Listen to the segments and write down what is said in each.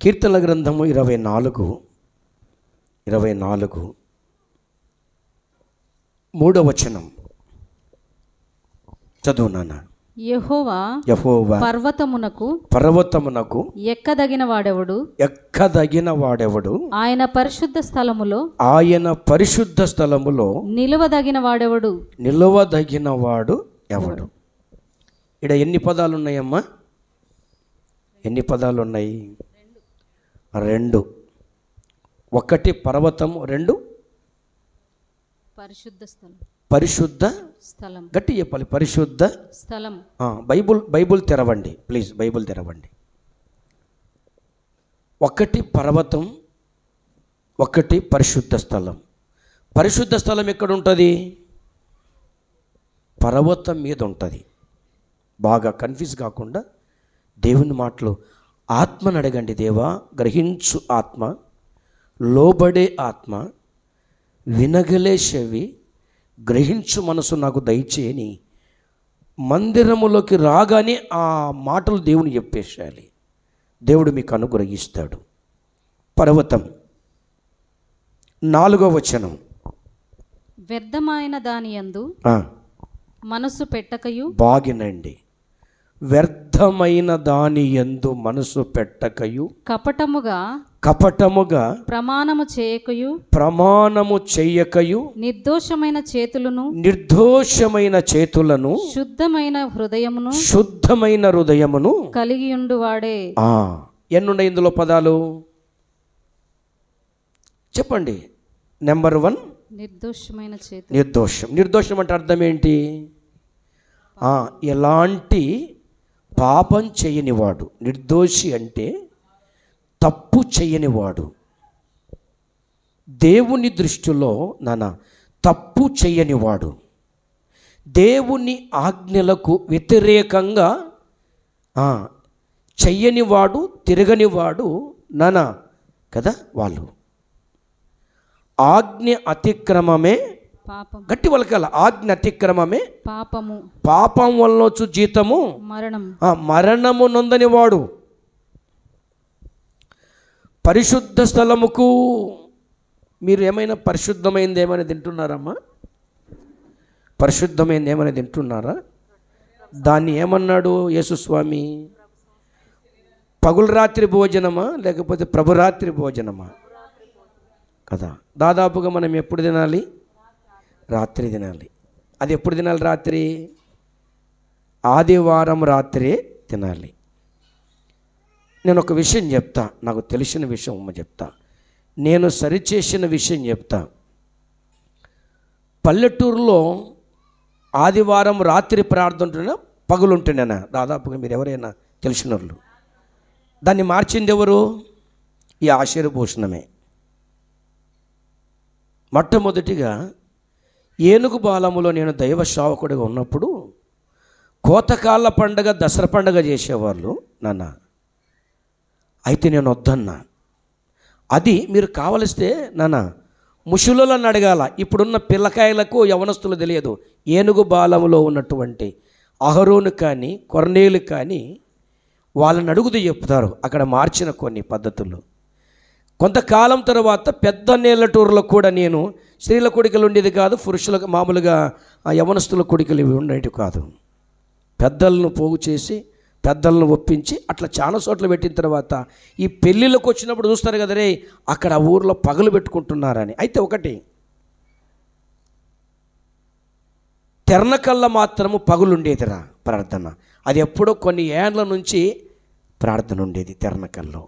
కీర్తనల గ్రంథము 24 3వ వచనం చదువు నాన్న. యెహోవా పర్వతమునకు ఎక్కదగిన వాడెవడు ఆయన పరిశుద్ధ స్థలములో నిలువదగిన వాడు ఎవడు. ఇక్కడ ఎన్ని పదాలు ఉన్నాయమ్మా? ఎన్ని పదాలు ఉన్నాయి? 2. 1 పర్వతము, 2 పరిశుద్ధ స్థలం. గట్టి చెప్పాలి, పరిశుద్ధ స్థలం. బైబుల్ తెరవండి ప్లీజ్, బైబుల్ తెరవండి. 1 పర్వతం, 1 పరిశుద్ధ స్థలం. పరిశుద్ధ స్థలం ఎక్కడ ఉంటుంది? పర్వతం మీద ఉంటుంది. బాగా కన్ఫ్యూజ్ కాకుండా దేవుని మాటలు ఆత్మను అడగండి. దేవా, గ్రహించు ఆత్మ, లోబడే ఆత్మ, వినగలే చెవి, గ్రహించు మనసు నాకు దయచేయని మందిరములోకి రాగానే ఆ మాటలు దేవుని చెప్పేసేయాలి. దేవుడు మీకు అనుగ్రహిస్తాడు. పర్వతం 4వ వచనం. వ్యర్థమైన దాని యందు మనసు పెట్టకయు. బాగినండి. వ్యర్థమైన దాని యందు మనసు పెట్టకయు, కపటముగా ప్రమాణము చేయకయు, నిర్దోషమైన చేతులను శుద్ధమైన హృదయమును కలిగియుండు వాడే. ఎన్నున్నాయి ఇందులో పదాలు చెప్పండి. నెంబర్ 1 నిర్దోషమైన చేతులు. నిర్దోషం అంటే అర్థం ఏంటి? ఎలాంటి పాపం చేయనివాడు. నిర్దోషి అంటే తప్పు చేయనివాడు. దేవుని దృష్టిలో తప్పు చేయనివాడు, దేవుని ఆజ్ఞలకు వ్యతిరేకంగా చెయ్యనివాడు, తిరగనివాడు కదా వాళ్ళు. ఆజ్ఞ అతిక్రమమే పాపం. గట్టి వలకాల. ఆజ్ఞ అతిక్రమమే పాపం వల్ల వచ్చు జీతము మరణము నొందని వాడు. పరిశుద్ధ స్థలముకు మీరు ఏమైనా పరిశుద్ధమైంది ఏమైనా తింటున్నారమ్మా? పరిశుద్ధమైంది ఏమైనా తింటున్నారా? దాన్ని ఏమన్నాడు యేసుస్వామి? పగులు రాత్రి భోజనమా లేకపోతే ప్రభురాత్రి భోజనమా కదా. దాదాపుగా మనం ఎప్పుడు తినాలి? రాత్రి తినాలి. అది ఎప్పుడు తినాలి? రాత్రి, ఆదివారం రాత్రే తినాలి. నేను ఒక విషయం చెప్తా, నాకు తెలిసిన విషయం చెప్తా, నేను సరిచేసిన విషయం చెప్తా. పల్లెటూరులో ఆదివారం రాత్రి ప్రార్థన ఉంటున్నా, పగులుంటున్నానా? దాదాపుగా మీరు ఎవరైనా తెలిసిన వాళ్ళు. దాన్ని మార్చింది ఎవరు? ఈ ఆశీర్వభూషణమే. మొట్టమొదటిగా ఏనుగు బాలములో నేను దైవ సేవకుడిగా ఉన్నప్పుడు కోతకాళ్ళ పండగ, దసరా పండగ చేసేవాళ్ళు అయితే నేను వద్దన్నా. అది మీరు కావలిస్తే ముషులను అడగాల. ఇప్పుడున్న పిల్లకాయలకు యవనస్తులు తెలియదు. ఏనుగు బాలములో ఉన్నటువంటి అహరోను కానీ కొర్నేలు కానీ వాళ్ళని అడుగుతూ చెప్తారు. అక్కడ మార్చిన కొన్ని పద్ధతులు. కొంతకాలం తర్వాత పెద్ద నేలటూరులో కూడా నేను స్త్రీల కొడికలు ఉండేది కాదు, పురుషులకు మామూలుగా యవనస్తుల కొడికలు ఇవి ఉండేవి కాదు. పెద్దలను పోగు చేసి పెద్దలను ఒప్పించి అట్లా చాలా చోట్ల పెట్టిన తర్వాత ఈ పెళ్ళిళ్ళకు వచ్చినప్పుడు చూస్తారు కదా, రే అక్కడ ఆ ఊర్లో పగలు పెట్టుకుంటున్నారని. అయితే ఒకటి, తెరనకల్లా మాత్రము పగులుండేదిరా ప్రార్థన. అది ఎప్పుడో కొన్ని ఏళ్ళ నుంచి ప్రార్థన ఉండేది తెరనకల్లో.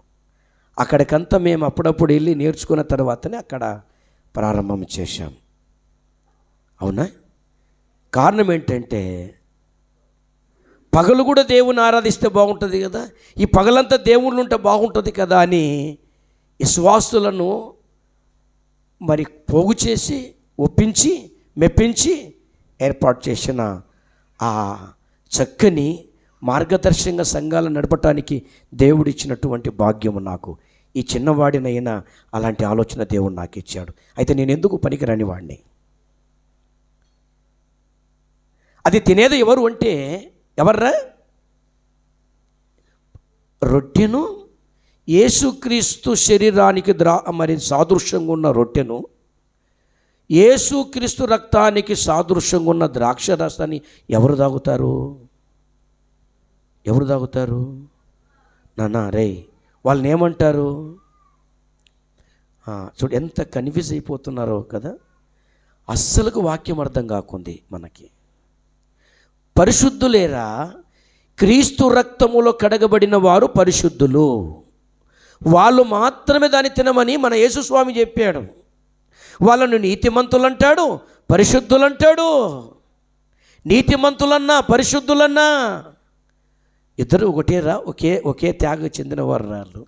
అక్కడికంతా మేము అప్పుడప్పుడు వెళ్ళి నేర్చుకున్న తర్వాతనే అక్కడ ప్రారంభం చేశాం. అవునా? కారణం ఏంటంటే పగలు కూడా దేవుని ఆరాధిస్తే బాగుంటుంది కదా, ఈ పగలంతా దేవుళ్ళు ఉంటే బాగుంటుంది కదా అని విశ్వాసులను మరి పోగు చేసి ఒప్పించి మెప్పించి ఏర్పాటు చేసిన ఆ చక్కని మార్గదర్శకంగా సంఘాలను నడపటానికి దేవుడిచ్చినటువంటి భాగ్యము నాకు. ఈ చిన్నవాడినైనా అలాంటి ఆలోచన దేవుడు నాకు ఇచ్చాడు. అయితే నేను ఎందుకు పనికిరాని వాడిని? అది తినేది ఎవరు అంటే ఎవర్రా? రొట్టెను యేసుక్రీస్తు శరీరానికి మరి సాదృశ్యంగా ఉన్న రొట్టెను, యేసుక్రీస్తు రక్తానికి సాదృశ్యంగా ఉన్న ద్రాక్ష రసాన్ని ఎవరు తాగుతారు? ఎవరు తాగుతారు? నాన్న రే, వాళ్ళని ఏమంటారు? చూడు ఎంత కన్ఫ్యూజ్ అయిపోతున్నారో కదా. అస్సలకు వాక్యం అర్థం కాకుంది మనకి. పరిశుద్ధులేరా, క్రీస్తు రక్తములో కడగబడిన వారు పరిశుద్ధులు, వాళ్ళు మాత్రమే దాన్ని తినమని మన యేసుస్వామి చెప్పాడు. వాళ్ళను నీతిమంతులు అంటాడు, పరిశుద్ధులు అంటాడు. నీతిమంతులన్నా పరిశుద్ధులన్నా ఇద్దరు ఒకటేరా, ఒకే త్యాగ చెందినవారు రాళ్ళు.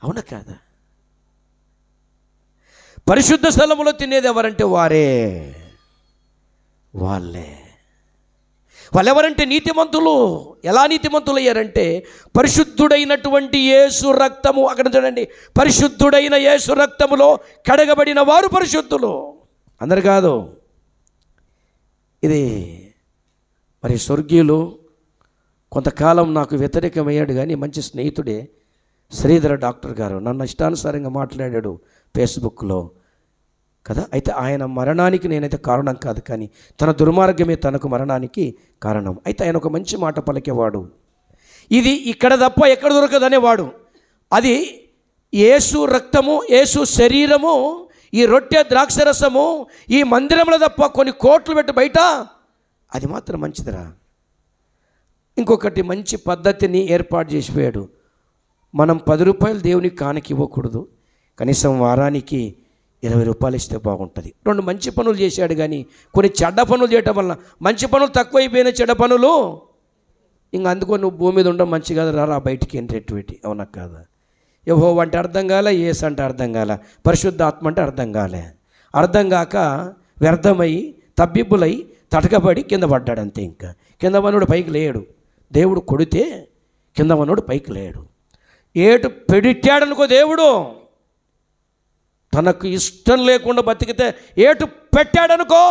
అవునా కాదా? పరిశుద్ధ స్థలములో తినేది ఎవరంటే వాళ్ళే. వాళ్ళెవరంటే నీతిమంతులు. ఎలా నీతిమంతులు అయ్యారంటే పరిశుద్ధుడైనటువంటి యేసు రక్తము, అక్కడ చూడండి, పరిశుద్ధుడైన యేసు రక్తములో కడగబడిన వారు పరిశుద్ధులు. అందరు కాదు. ఇది మరి స్వర్గీయులు కొంతకాలం నాకు వ్యతిరేకమయ్యాడు, కానీ మంచి స్నేహితుడే శ్రీధర డాక్టర్ గారు నన్ను ఇష్టానుసారంగా మాట్లాడాడు ఫేస్బుక్లో కదా. అయితే ఆయన మరణానికి నేనైతే కారణం కాదు, కానీ తన దుర్మార్గమే తనకు మరణానికి కారణం. అయితే ఆయన ఒక మంచి మాట పలికేవాడు, ఇది ఇక్కడ తప్ప ఎక్కడ దొరకదనేవాడు. అది యేసు రక్తము, యేసు శరీరము, ఈ రొట్టె ద్రాక్షరసము ఈ మందిరంలో తప్ప కొన్ని కోట్లు పెట్టి బయట అది మాత్రం మంచిదిరా. ఇంకొకటి మంచి పద్ధతిని ఏర్పాటు చేసిపోయాడు. మనం 10 రూపాయలు దేవునికి కానుక ఇవ్వకూడదు, కనీసం వారానికి 20 రూపాయలు ఇస్తే బాగుంటుంది. 2 మంచి పనులు చేశాడు, కానీ కొన్ని చెడ్డ పనులు చేయటం వల్ల మంచి పనులు తక్కువైపోయిన చెడ్డ పనులు ఇంక అందుకో నువ్వు భూమి మీద ఉండడం మంచి కదా, రా బయటికి ఏంటేటి. అవునా కాదా? యెహోవా అంటే అర్థం కాలే, యేసు అంటే అర్థం కాలే, పరిశుద్ధాత్మ అంటే అర్థం కాలే. అర్థం కాక వ్యర్థమై తబ్బిబ్బులై తటకబడి కింద పడ్డాడు అంతే. ఇంకా కింద మనోడు పైకి లేడు. దేవుడు కొడితే కింద మనోడు పైకి లేడు. ఏటు పెడిట్టాడనుకో దేవుడు, తనకు ఇష్టం లేకుండా బతికితే ఏటు పెట్టాడనుకో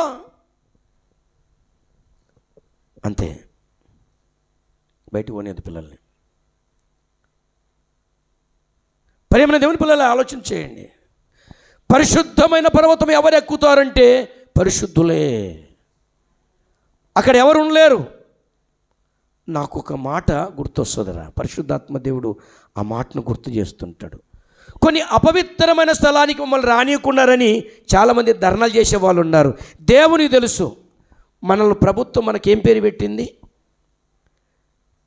అంతే, బయటకు పోనేది పిల్లల్ని. ప్రియమైన దేవుని పిల్లలు ఆలోచన చేయండి. పరిశుద్ధమైన పర్వతం ఎవరు ఎక్కుతారంటే పరిశుద్ధులే. అక్కడ ఎవరు ఉండలేరు. నాకు ఒక మాట గుర్తొస్తుందిరా, పరిశుద్ధాత్మ దేవుడు ఆ మాటను గుర్తు చేస్తుంటాడు. కొన్ని అపవిత్రమైన స్థలానికి మమ్మల్ని రానియకున్నారని చాలామంది ధర్నాలు చేసే వాళ్ళు ఉన్నారు. దేవునికి తెలుసు మనల్ని ప్రభుత్వం మనకేం పేరు పెట్టింది.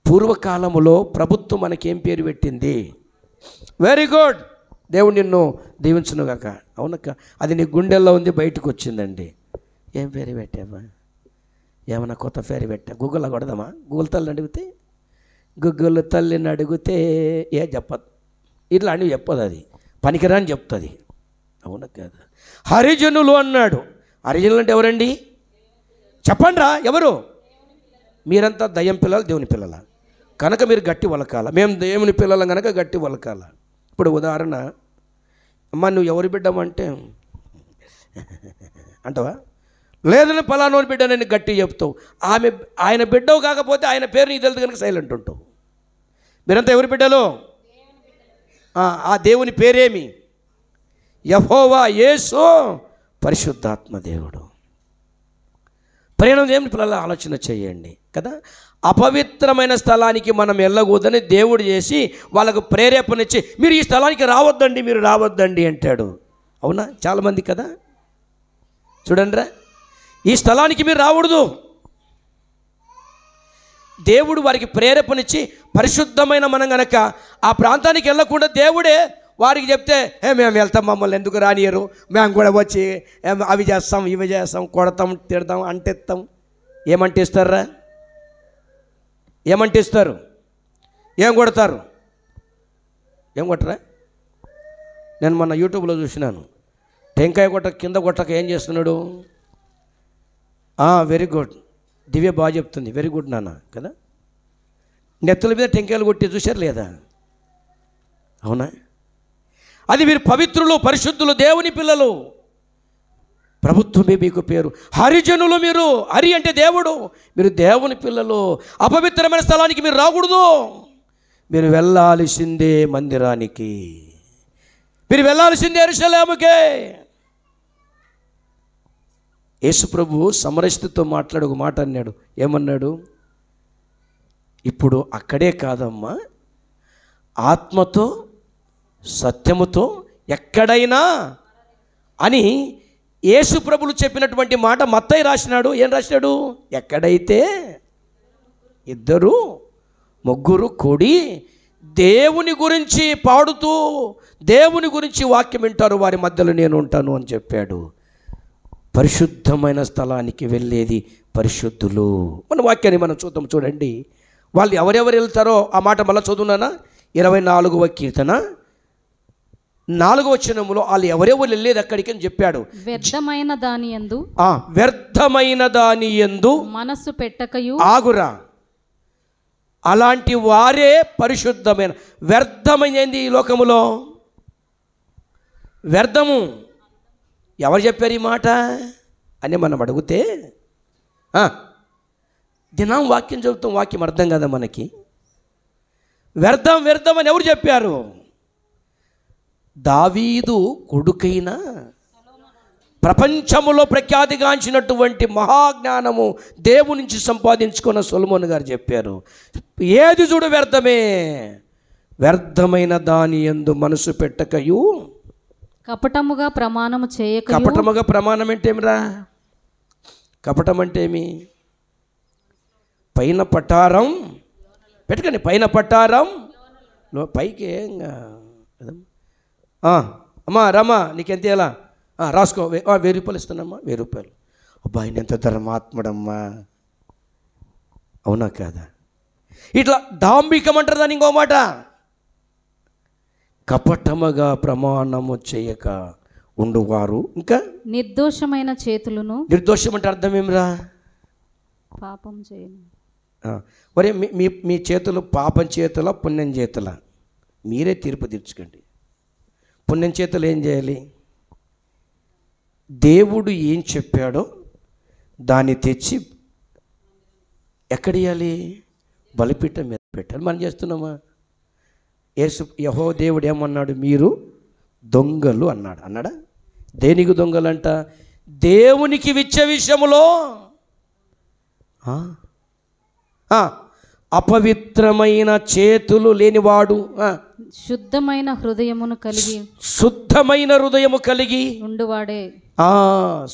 పూర్వకాలములో ప్రభుత్వం మనకేం పేరు పెట్టింది. వెరీ గుడ్, దేవుడు నిన్ను దీవించునుగాక. అవునక్క, అది నీ గుండెల్లో ఉంది, బయటకు వచ్చిందండి. ఏం పేరు పెట్టావా? ఏమన్నా కొత్త పేరు పెట్టా? గూగుల్లో కొడదామా? గూగుల్ తల్లిని అడిగితే, గూగుల్ తల్లిని అడిగితే చెప్పదు, ఇట్లా అని చెప్పదు, అది పనికిరాని చెప్తుంది. అవునా కాదు? హరిజనులు అన్నాడు. హరిజనులు అంటే ఎవరండి? చెప్పండి రా, ఎవరు? మీరంతా దయ్యం పిల్లలు, దేవుని పిల్లల కనుక మీరు గట్టి వలకాల. మేము దేవుని పిల్లలం కనుక గట్టి వలకాల. ఇప్పుడు ఉదాహరణ, అమ్మ నువ్వు ఎవరి బిడ్డమంటే అంటవా? లేదని పలానోని బిడ్డ నేను గట్టి చెప్తావు. ఆయన బిడ్డవు కాకపోతే ఆయన పేరు నీకు తెలుసు కనుక సైలెంట్ ఉంటావు. మీరంతా ఎవరి బిడ్డలు? ఆ దేవుని పేరేమి? యెహోవా, యేసు, పరిశుద్ధాత్మ దేవుడు. ప్రయాణం దేవుని పిల్లల ఆలోచన చేయండి కదా. అపవిత్రమైన స్థలానికి మనం వెళ్ళకూడదని దేవుడు చేసి వాళ్ళకు ప్రేరేపణ ఇచ్చి మీరు ఈ స్థలానికి రావద్దండి, మీరు రావద్దండి అంటాడు. అవునా? చాలామంది కదా. చూడండి రా, ఈ స్థలానికి మీరు రాకూడదు. దేవుడు వారికి ప్రేరేపణిచ్చి పరిశుద్ధమైన మనం గనక ఆ ప్రాంతానికి వెళ్ళకుండా దేవుడే వారికి చెప్తే మేము వెళ్తాం, మమ్మల్ని ఎందుకు రానియరు, మేము కూడా వచ్చి అవి చేస్తాం, ఇవి చేస్తాం, కొడతాం, తిడతాం, అంటేస్తాం. ఏమంటిస్తారా? ఏమంటిస్తారు? ఏం కొడతారు? ఏం కొట్టరా? నేను మొన్న యూట్యూబ్లో చూసినాను, టెంకాయ కింద కొట్టక ఏం చేస్తున్నాడు? వెరీ గుడ్, దివ్య బాగా చెప్తుంది, వెరీ గుడ్ నాన్న కదా. నెత్తుల మీద టెంకాయలు కొట్టి చూశారు లేదా? అవునా? అది మీరు పవిత్రులు, పరిశుద్ధులు, దేవుని పిల్లలు, ప్రభుత్వమే మీకు పేరు. హరిజనులు మీరు. హరి అంటే దేవుడు, మీరు దేవుని పిల్లలు. అపవిత్రమైన స్థలానికి మీరు రాకూడదు. మీరు వెళ్ళాల్సిందే మందిరానికి, మీరు వెళ్ళాల్సిందే యెరూషలేముకే. యేసు ప్రభు సమరస్తుతో మాట్లాడు ఒక మాట అన్నాడు. ఏమన్నాడు? ఇప్పుడు అక్కడే కాదమ్మా, ఆత్మతో సత్యముతో ఎక్కడైనా అని యేసు ప్రభులు చెప్పినటువంటి మాట మత్తయి రాసినాడు. ఏం రాసినాడు? ఎక్కడైతే 2 3 కూడి దేవుని గురించి పాడుతూ దేవుని గురించి వాక్యం వింటారు, వారి మధ్యలో నేను ఉంటాను అని చెప్పాడు. పరిశుద్ధమైన స్థలానికి వెళ్ళేది పరిశుద్ధులు. మన వాక్యాన్ని మనం చూద్దాం. చూడండి, వాళ్ళు ఎవరెవరు వెళ్తారో ఆ మాట మళ్ళీ చదువునానా. 24వ కీర్తన 4వ వచనములో వాళ్ళు ఎవరెవరు వెళ్ళేది అక్కడికి అని చెప్పాడు. వ్యర్థమైన దాని యందు, వ్యర్థమైన దాని యందు మనస్సు పెట్టకయు. ఆగురా, అలాంటి వారే పరిశుద్ధమైన. వ్యర్థమైనది ఈ లోకములో వ్యర్థము. ఎవరు చెప్పారు ఈ మాట అని మనం అడిగితే, దినం వాక్యం చెబుతాం, వాక్యం అర్థం కదా మనకి. వ్యర్థం వ్యర్థం అని ఎవరు చెప్పారు? దావీదు కొడుకైన ప్రపంచములో ప్రఖ్యాతిగాంచినటువంటి మహాజ్ఞానము దేవుని నుంచి సంపాదించుకున్న సొలొమోను గారు చెప్పారు. ఏది చూడు వ్యర్థమే, వ్యర్థమైన దాని యందు మనసు పెట్టకయు. కపటముగా ప్రమాణము చేయక. కపటముగా ప్రమాణం అంటే ఏమిరా? కపటం అంటే ఏమి? పైన పటారం పెట్టుకొని, పైన పటారం పైకి అమ్మా రమ్మా నీకెంత ఎలా రాసుకో, 1000 రూపాయలు ఇస్తానమ్మా, 1000 రూపాయలు. అబ్బా ఆయన ఎంత ధర్మాత్ముడమ్మా, అవునా కాదా? ఇట్లా డాంబికం అంటారు దాన్ని. ఇంకో మాట, కపటముగా ప్రమాణము చేయక ఉండువారు. ఇంకా నిర్దోషమైన చేతులను. నిర్దోషం అంటే అర్థం ఏమిరా? పాపం చేయను. ఒరే మీ చేతులు పాపం చేతుల పుణ్యం చేతుల? మీరే తీర్పు తీర్చుకోండి. పుణ్యం చేతులు ఏం చేయాలి? దేవుడు ఏం చెప్పాడో దాన్ని తెచ్చి ఎక్కడియాలి? బలిపీఠం మీద పెట్టాలి. మనం చేస్తున్నామా? యెహోవా దేవుడు ఏమన్నాడు? మీరు దొంగలు అన్నాడు. అన్నాడా? దేనికి దొంగలంట? దేవునికి ఇచ్చే విషయంలో అపవిత్రమైన చేతులు లేనివాడు, శుద్ధమైన హృదయమును కలిగి, శుద్ధమైన హృదయము కలిగి ఉండువాడే,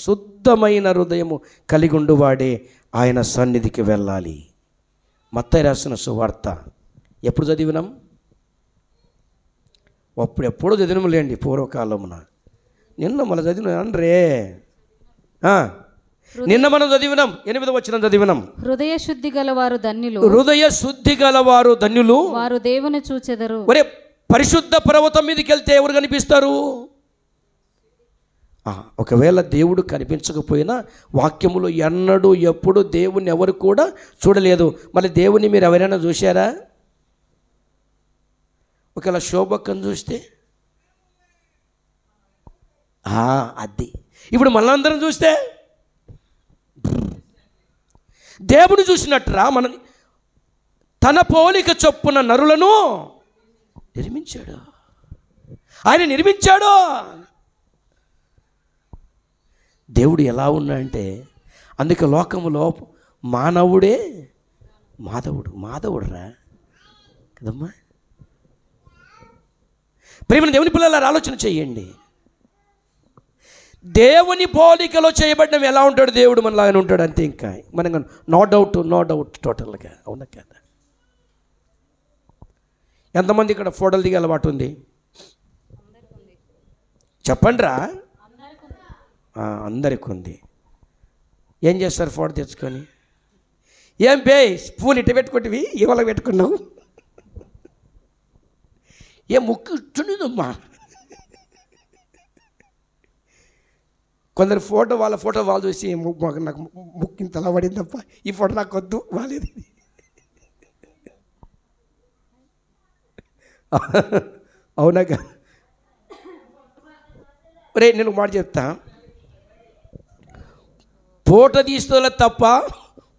శుద్ధమైన హృదయము కలిగి ఉండువాడే ఆయన సన్నిధికి వెళ్ళాలి. మత్తయి రాసిన సువార్త ఎప్పుడు చదివినాం? ఎప్పుడో చదివినలేండి, పూర్వకాలమున. నిన్న మన చదివిన రే నిన్న మనం చదివినాం, 8వ వచనం చదివినాం. హృదయ శుద్ధి గలవారు ధన్యులు, హృదయ శుద్ధి గలవారు ధన్యులు, వారు దేవుని చూచెదరు. ఒరే, పరిశుద్ధ పర్వతం మీదకి వెళ్తే ఎవరు కనిపిస్తారు? ఒకవేళ దేవుడు కనిపించకపోయినా వాక్యములో ఎన్నడూ ఎప్పుడు దేవుని ఎవరు కూడా చూడలేదు. మళ్ళీ దేవుని మీరు ఎవరైనా చూశారా? ఒకవేళ శోభక్కను చూస్తే అది. ఇప్పుడు మనందరం చూస్తే దేవుడు చూసినట్టురా. మన తన పోలిక చొప్పున నరులను నిర్మించాడు. ఆయన నిర్మించాడు. దేవుడు ఎలా ఉన్నాడంటే, అందుకే లోకములో మానవుడే మాధవుడురా కదమ్మా. ప్రేమ దేవుని పిల్లల ఆలోచన చేయండి. దేవుని పోలికలో చేయబడినవి ఎలా ఉంటాడు దేవుడు? మనలాగానే ఉంటాడు అంతే. ఇంకా మనం నో డౌట్ టోటల్గా. అవునా కదా? ఎంతమంది ఇక్కడ ఫోటోలు దిగే అలవాటు ఉంది? చెప్పండి రా. అందరికి ఉంది. ఏం చేస్తారు ఫోటో తెచ్చుకొని? ఏం పే స్పూన్ ఇట్ట పెట్టుకుంటేవి ఇవాళ పెట్టుకున్నావు, ఏ ముక్కు ఇచ్చుండదమ్మా. కొందరు ఫోటో వాళ్ళ ఫోటో వాళ్ళు చూసి నాకు ముక్కు ఇంత అలా పడిందప్ప, ఈ ఫోటో నాకు వద్దు బాలేదు. అవునా కదా? రే నేను మాట చెప్తా, ఫోటో తీసుకోలే తప్ప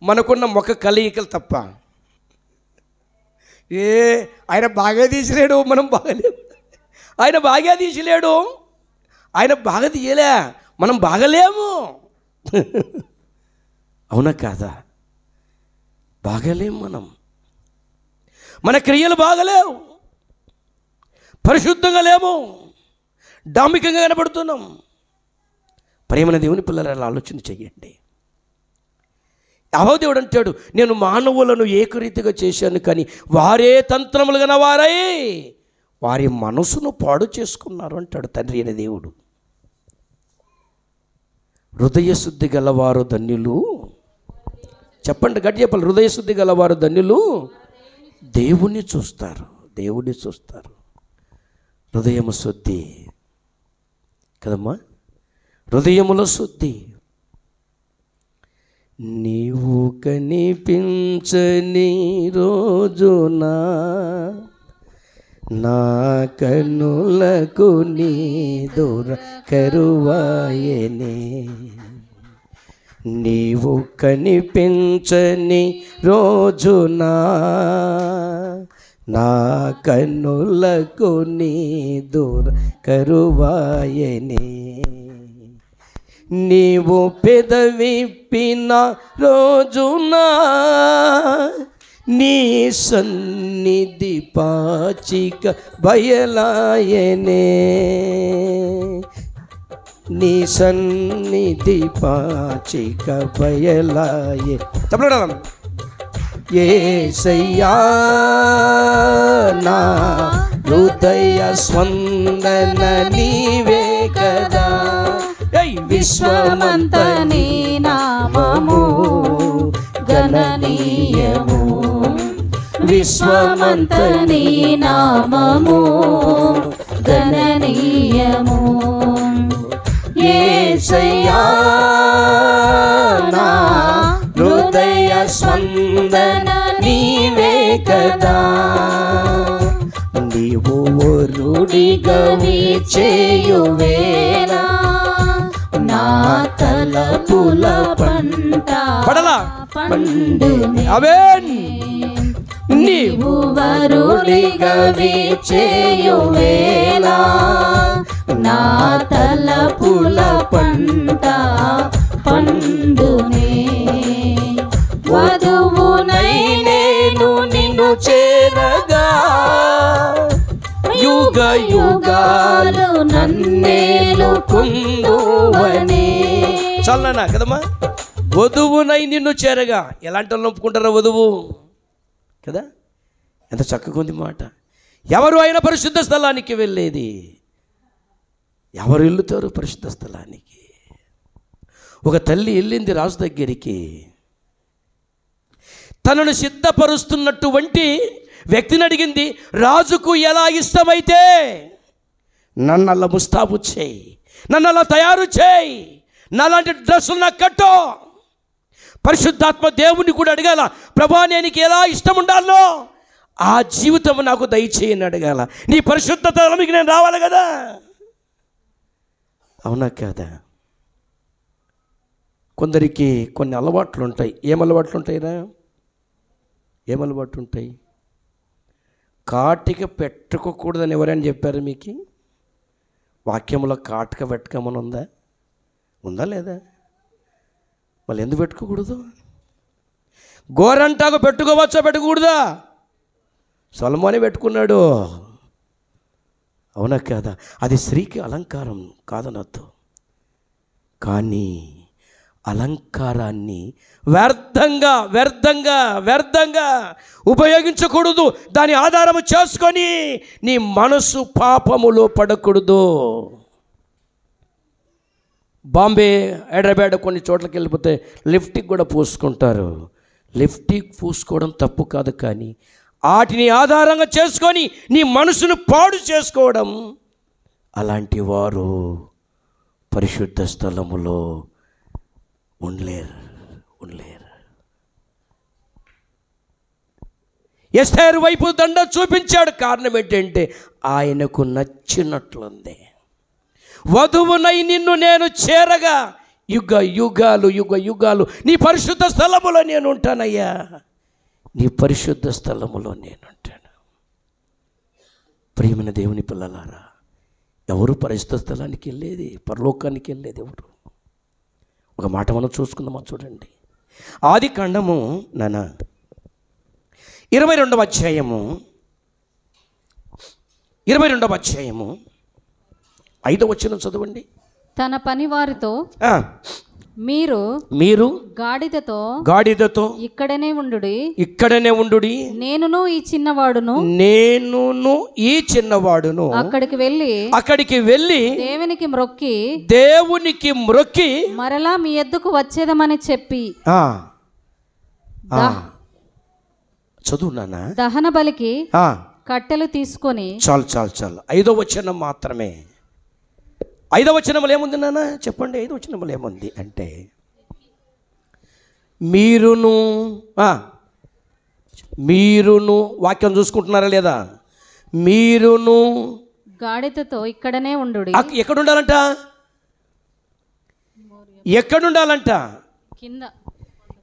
మనకున్న ముఖ కలయికలు తప్ప ఆయన బాగా తీసిలేడు, మనం బాగలేము. ఆయన బాగా తీసిలేడు, ఆయన బాగా తీయలే, మనం బాగలేము. అవునా కాదా? బాగలేము మనం, మన క్రియలు బాగలేవు, పరిశుద్ధంగా లేము, డాంబికంగా కనబడుతున్నాం. ప్రేమన దేవుని పిల్లలు ఆలోచన చెయ్యండి. యెహోవా దేవుడు అంటాడు, నేను మానవులను ఏకరీతిగా చేశాను, కానీ వారే తంత్రములు గల వారై వారి మనసును పాడు చేసుకున్నారు అంటాడు తండ్రి అయిన దేవుడు. హృదయశుద్ధి గలవారు ధన్యులు. చెప్పండి, గట్టి చెప్పాలి. హృదయశుద్ధి గలవారు ధన్యులు, దేవుణ్ణి చూస్తారు, దేవుణ్ణి చూస్తారు. హృదయము శుద్ధి కదమ్మా, హృదయములో శుద్ధి. నీవు కనిపించని రోజున నా కన్నులకు నీ దొరకరువాయనే. నీవు కనిపించని రోజున నా కన్నులకు నీ దొరకరువాయనే. నీవు పెదవిప్పిన రోజున నీ సన్నిధి పాచిక బయలాయనే. నీ సన్నిధి పాచిక బయలాయే. చెప్పడం యేసయ్యా నా హృదయ స్పందన నీవే కదా. విశ్వమంత నీ నామము గణనీయము. విశ్వమంత నీ నామము గణనీయము. యేసయ్యా నా హృదయ స్పందన నీవే కదా. నీవు వరుడిగా చేయువేలా నా తలపుల పంట పండునే. నీవు వరుడిగా చేయువేలా నా తలపుల పంట పండునే. వధువునై నేను నిన్ను చేరగా యుగ యుగాలు నన్నేలుకుందువనే. చల్లనా కదమ్మా, వధువునై నిన్ను చేరగా. ఎలాంటి వాళ్ళు ఒప్పుకుంటారా వధువు కదా? ఎంత చక్కగా ఉంది మాట. ఎవరు అయినా పరిశుద్ధ స్థలానికి వెళ్ళేది? ఎవరు వెళ్తారు పరిశుద్ధ స్థలానికి? ఒక తల్లి వెళ్ళింది రాజు దగ్గరికి. తనను సిద్ధపరుస్తున్నటువంటి వ్యక్తిని అడిగింది, రాజుకు ఎలా ఇష్టమైతే నన్ను అలా ముస్తాబు చేయి, నన్ను అలా తయారు చేయి, నాలాంటి డ్రెస్సులు నాకు కట్టు. పరిశుద్ధాత్మ దేవుని కూడా అడగాల, ప్రభా నేను ఎలా ఇష్టం ఉండాలో ఆ జీవితం నాకు దయచేయని అడగాల. నీ పరిశుద్ధతలోకి నేను రావాలి కదా. అవునా కాదా? కొందరికి కొన్ని అలవాట్లు ఉంటాయి. ఏం అలవాట్లు ఉంటాయిరా? ఏం అలవాట్లు ఉంటాయి? కాటిక పెట్టుకోకూడదని ఎవరైనా చెప్పారు మీకు? వాక్యంలో కాటిక పెట్టుకోమని ఉందా? ఉందా లేదా? మళ్ళీ ఎందుకు పెట్టుకోకూడదు? గోరంటాకు పెట్టుకోవచ్చా పెట్టకూడదా? సొలొమోనే పెట్టుకున్నాడు. అవునా కాదా? అది స్త్రీకి అలంకారం కాదనొద్దు, కానీ అలంకారాన్ని వ్యర్థంగా వ్యర్థంగా వ్యర్థంగా ఉపయోగించకూడదు. దాని ఆధారము చేసుకొని నీ మనసు పాపములో పడకూడదు. బాంబే, హైదరాబాద్ కొన్ని చోట్లకి వెళ్ళిపోతే లిప్టిక్ కూడా పూసుకుంటారు. లిప్టిక్ పూసుకోవడం తప్పు కాదు, కానీ వాటిని ఆధారంగా చేసుకొని నీ మనసును పాడు చేసుకోవడం, అలాంటి వారు పరిశుద్ధ స్థలములో ఉండలేరు. ఎస్తేరు వైపు దండ చూపించాడు. కారణం ఏంటంటే ఆయనకు నచ్చినట్లుంది. వధువునై నిన్ను నేను చేరగా యుగ యుగాలు యుగ యుగాలు నీ పరిశుద్ధ స్థలములో నేను ఉంటానయ్యా, నీ పరిశుద్ధ స్థలములో నేను ఉంటాను. ప్రియమైన దేవుని పిల్లలారా, ఎవరు పరిశుద్ధ స్థలానికి వెళ్ళేది, పరలోకానికి వెళ్ళేది ఎవరు? ఒక మాట మనం చూసుకుందామా? చూడండి, ఆది కాండము 22వ అధ్యాయము 5వ వచనం చదవండి. తన పని వారితో మీరు గాడిదతో ఇక్కడనే ఉండుడి, నేనును ఈ చిన్నవాడును అక్కడికి వెళ్ళి దేవునికి మ్రొక్కి మరలా మీ ఎద్దుకు వచ్చేదమని చెప్పి చదువు నాన్న. దహన బలికి కట్టెలు తీసుకొని చాలు 5వ వచనం మాత్రమే. 5వ వచనంలో ఏముంది నాన్న? చెప్పండి. 5వ వచనంలో ఏముంది అంటే, మీరును వాక్యం చూసుకుంటున్నారా లేదా? మీరును గాడిదతో ఇక్కడనే ఉండుడి. ఎక్కడుండాలంట?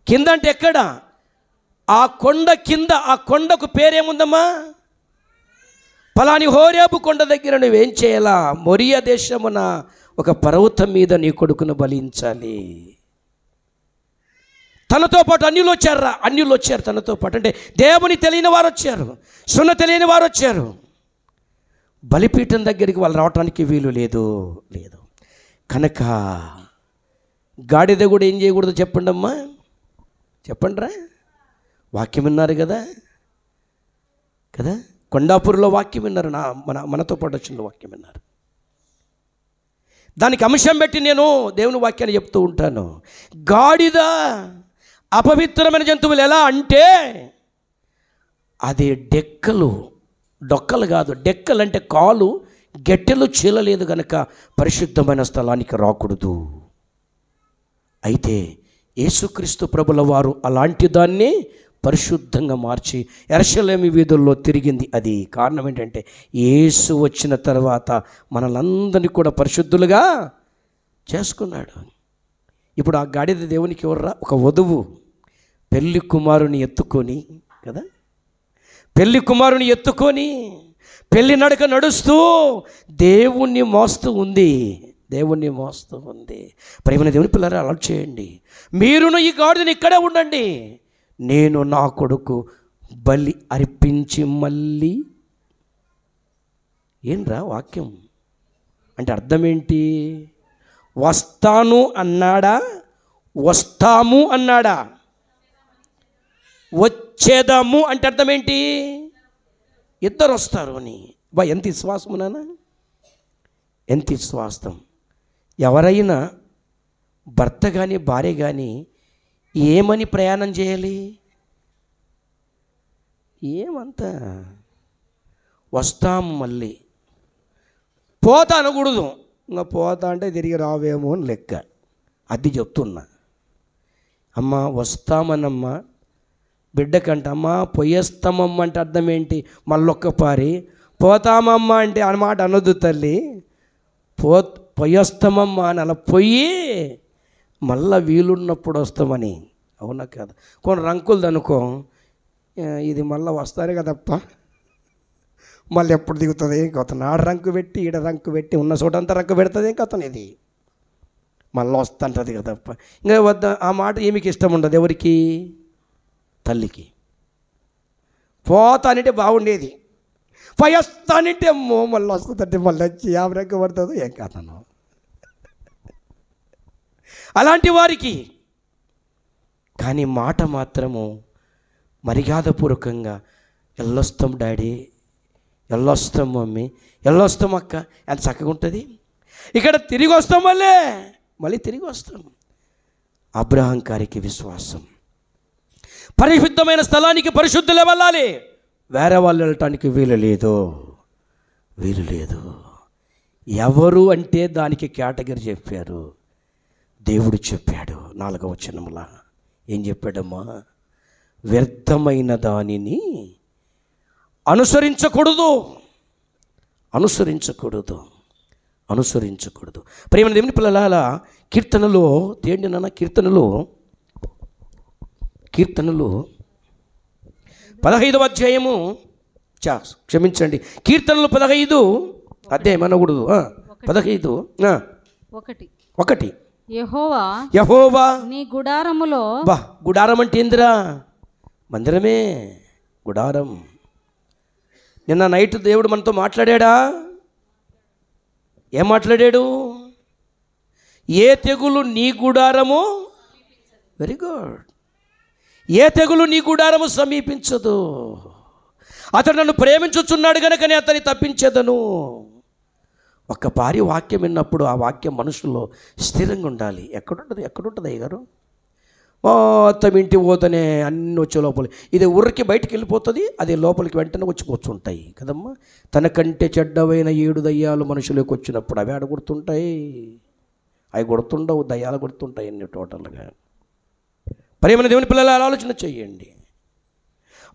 కింద అంటే ఎక్కడ? ఆ కొండ కింద. ఆ కొండకు పేరేముందమ్మా? ఫలాని హోరేబు కొండ దగ్గర నువ్వేం చేయాలా? మొరియా దేశమున ఒక పర్వతం మీద నీ కొడుకును బలించాలి. తనతో పాటు అన్యులు వచ్చారు తనతో పాటు. అంటే దేవుని తెలియని వారు వచ్చారు, సున్న తెలియని వారు వచ్చారు. బలిపీఠం దగ్గరికి వాళ్ళు రావటానికి వీలు లేదు. కనుక గాడిద కూడా ఏం చేయకూడదు చెప్పండి అమ్మా, చెప్పండిరా. వాక్యం విన్నారు కదా. కొండాపూర్లో వాక్యం విన్నారు, మనతో పాటు వచ్చిన వాక్యం విన్నారు. దానికి అంశం పెట్టి నేను దేవుని వాక్యాన్ని చెప్తూ ఉంటాను. గాడిద అపవిత్రమైన జంతువులు ఎలా అంటే, అది డొక్కలు కాదు, డెక్కలు అంటే కాలు గెట్టెలు చీలలేదు గనక పరిశుద్ధమైన స్థలానికి రాకూడదు. అయితే యేసుక్రీస్తు ప్రభుల వారు అలాంటి దాన్ని పరిశుద్ధంగా మార్చి యెరూషలేము వీధుల్లో తిరిగింది. అది కారణం ఏంటంటే, యేసు వచ్చిన తర్వాత మనలందరినీ కూడా పరిశుద్ధులుగా చేసుకున్నాడు. ఇప్పుడు ఆ గాడిద దేవునికి ఎవర్రా? ఒక వధువు పెళ్లి కుమారుని ఎత్తుకొని పెళ్లి నడక నడుస్తూ దేవుణ్ణి మోస్తూ ఉంది. ప్రియమైన దేవుని పిల్లరా, అలా చేయండి. మీరును ఈ గాడిదని ఇక్కడే ఉండండి, నేను నా కొడుకు బలి అర్పించి మళ్ళీ. ఏంట్రా వాక్యం అంటే అర్థం ఏంటి? వస్తాను అన్నాడా? వస్తాము అన్నాడా? వచ్చేదాము అంటే అర్థం ఏంటి? ఇద్దరు వస్తారు అని. ఎంత విశ్వాసము నాన్న, ఎంత విశ్వాసం. ఎవరైనా భర్త కానీ భార్య కానీ ఏమని ప్రయాణం చేయాలి? ఏమంతా వస్తాము మళ్ళీ పోతా అనకూడదు. ఇంకా పోతా అంటే తిరిగి రావేమో అని లెక్క. అది చెప్తున్నా. అమ్మ వస్తామనమ్మా బిడ్డకంట, అమ్మ పొయ్యేస్తామమ్మ అంటే అర్థం ఏంటి? మళ్ళొక్కపారి పోతామమ్మ అంటే అన్నమాట అనొద్దు తల్లి. పొయ్యేస్తామమ్మ అని అలా పొయ్యి మళ్ళా వీలున్నప్పుడు వస్తామని. అవునా కదా? కొన్ని రంకులు అనుకో, ఇది మళ్ళీ వస్తారే కదప్ప, మళ్ళీ ఎప్పుడు దిగుతుంది ఏం కథను? ఆడ రంకు పెట్టి ఈడ రంకు పెట్టి ఉన్న చోటంతా రంకు పెడుతుంది ఏం కథను? ఇది మళ్ళీ వస్తుంటుంది కదప్ప. ఇంకా వద్ద ఆ మాట ఏమికి ఇష్టం ఉండదు. ఎవరికి? తల్లికి. పోతానంటే బాగుండేది, పోయేస్తానంటే అమ్మో మళ్ళీ వస్తుందంటే మళ్ళీ వచ్చి యాభై రంకు పడుతుంది ఏం కథను? అలాంటి వారికి. కానీ మాట మాత్రము మర్యాదపూర్వకంగా ఎల్లొస్తాం డాడీ, ఎల్లొస్తాం మమ్మీ, ఎల్లొస్తాం అక్క, ఎంత చక్కగా ఉంటుంది. ఇక్కడ తిరిగి వస్తాం, మళ్ళీ తిరిగి వస్తాం. అబ్రహాం గారికి విశ్వాసం. పరిశుద్ధమైన స్థలానికి పరిశుద్ధులే వెళ్ళాలి, వేరే వాళ్ళు వెళ్ళటానికి వీలు లేదు. ఎవరు అంటే దానికి కేటగిరీ చెప్పారు, దేవుడు చెప్పాడు. 4వ వచనములా ఏం చెప్పాడమ్మా? వ్యర్థమైన దానిని అనుసరించకూడదు. ప్రియమైన దేవుని పిల్లల, కీర్తనలో తేండి నాన్న, కీర్తనలు 15వ అధ్యాయము క్షమించండి, కీర్తనలు 15 అధ్యాయం అనకూడదు, 15 1. యెహోవా నీ గుడారములో. గుడారం అంటే ఏందిరా? మందిరమే గుడారం. నిన్న నైట్ దేవుడు మనతో మాట్లాడా? ఏం మాట్లాడాడు? ఏ తెగులు నీ గుడారము, వెరీ గుడ్, ఏ తెగులు నీ గుడారము సమీపించదు. అతడు నన్ను ప్రేమించుచున్నాడు గనుకనే అతన్ని తప్పించేదను. ఒక్క పారి వాక్యం విన్నప్పుడు ఆ వాక్యం మనుషుల్లో స్థిరంగా ఉండాలి. ఎక్కడుంటుంది అయ్యగారు? మొత్తం ఇంటి పోతనే అన్నీ వచ్చే లోపల, ఇది ఊరికి బయటికి వెళ్ళిపోతుంది, అది లోపలికి వెంటనే వచ్చి కూర్చుంటాయి కదమ్మా. తనకంటే చెడ్డవైన 7 దయ్యాలు మనుషులకు వచ్చినప్పుడు అవి ఆడ గుర్తుంటాయి, అవి గుర్తుండవు, దయ్యాలు గుర్తుంటాయి అన్ని టోటల్గా. ప్రియమైన దేవుని పిల్లలు ఆలోచన చెయ్యండి.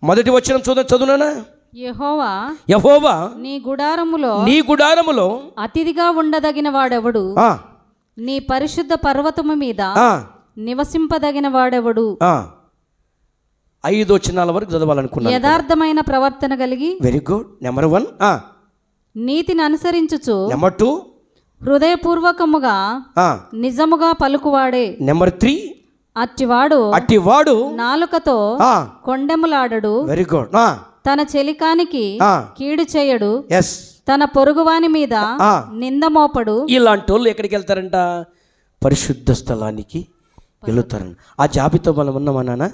మొదటి వచనం చదువునా? యెహోవా నీ గుడారములో అతిథిగా ఉండదగిన వాడెవడు? నీ పరిశుద్ధ పర్వతము మీద నివసింపదగిన వాడెవడు? 5 వచనాల వరకు చదవాలనుకున్నాను. యథార్థమైన ప్రవర్తన కలిగి, వెరీ గుడ్, నెంబర్ 1. నీతిని అనుసరించుచు, నెంబర్ 2, హృదయపూర్వకముగా నిజముగా పలుకువాడే, నెంబర్ 3, అట్టివాడు నాలుకతో కొండెములాడడు, వెరీ గుడ్, తన చెలికానికి కీడు చేయడు, ఎస్, తన పొరుగువాని మీద నింద మోపడు. ఇలాంటి వాళ్ళు ఎక్కడికి వెళ్తారంట? పరిశుద్ధ స్థలానికి వెళుతారంట. ఆ జాబితా మనం ఉన్నామా నాన్న?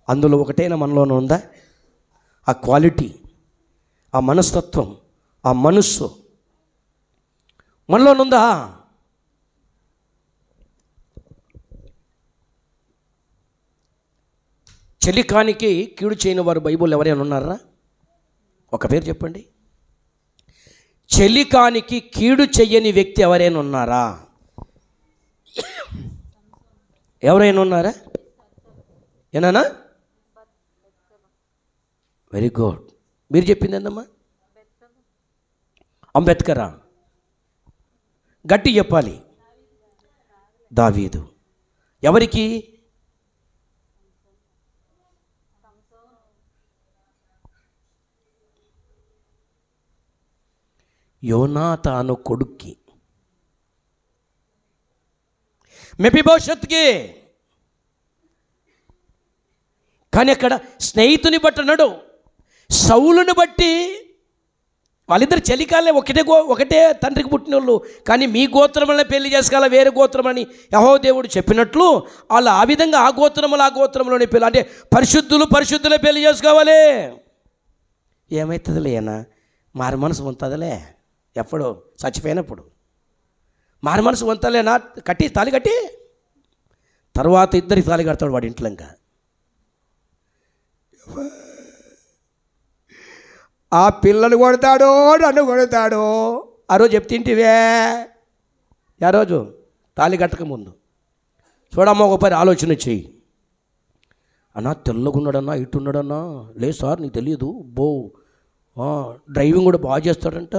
అందులో ఒకటైనా మనలోనే ఉందా? ఆ క్వాలిటీ, ఆ మనస్తత్వం, ఆ మనస్సు మనలోనుందా? చెలికానికి కీడు చేయని వారు బైబుల్ ఎవరైనా ఉన్నారా? ఒక పేరు చెప్పండి. చెలికానికి కీడు చెయ్యని వ్యక్తి ఎవరైనా ఉన్నారా? ఎవరైనా ఉన్నారా? ఏనా? Very good. మీరు చెప్పింది ఏందమ్మా? అంబేద్కరా? గట్టి చెప్పాలి. దావీదు. ఎవరికి? యోనాతాను కొడుక్కి, మెఫీబోషెత్కి. కానీ అక్కడ స్నేహితుని బట్టి అన్నాడు, సౌలుని బట్టి. వాళ్ళిద్దరు చలికాలే, ఒకటే తండ్రికి పుట్టిన వాళ్ళు, కానీ మీ గోత్రములనే పెళ్లి చేసుకోవాలి, వేరే గోత్రమని యెహోవా దేవుడు చెప్పినట్లు వాళ్ళు ఆ విధంగా ఆ గోత్రములోనే పెళ్ళి, అంటే పరిశుద్ధులే పెళ్లి చేసుకోవాలి. ఏమవుతుందిలే అన్న, మారు మనసు ఉంటుందిలే, ఎప్పుడు చచ్చిపోయినప్పుడు మారు మనసు వంతలేనా? తాళి కట్టి తర్వాత ఇద్దరికి తాళి కడతాడు వాడి ఇంట్లో. ఇంకా ఆ పిల్లని కొడతాడో నన్ను కొడతాడో. ఆ రోజు చెప్తింటివే, ఆ రోజు తాళి కట్టక ముందు చూడమ్మా, ఒక పరి ఆలోచన చెయ్యి. అన్నా తెల్లగున్నాడన్నా, ఇటున్నాడన్నా. లేదు సార్ నీకు తెలియదు, డ్రైవింగ్ కూడా బాగా చేస్తాడంట.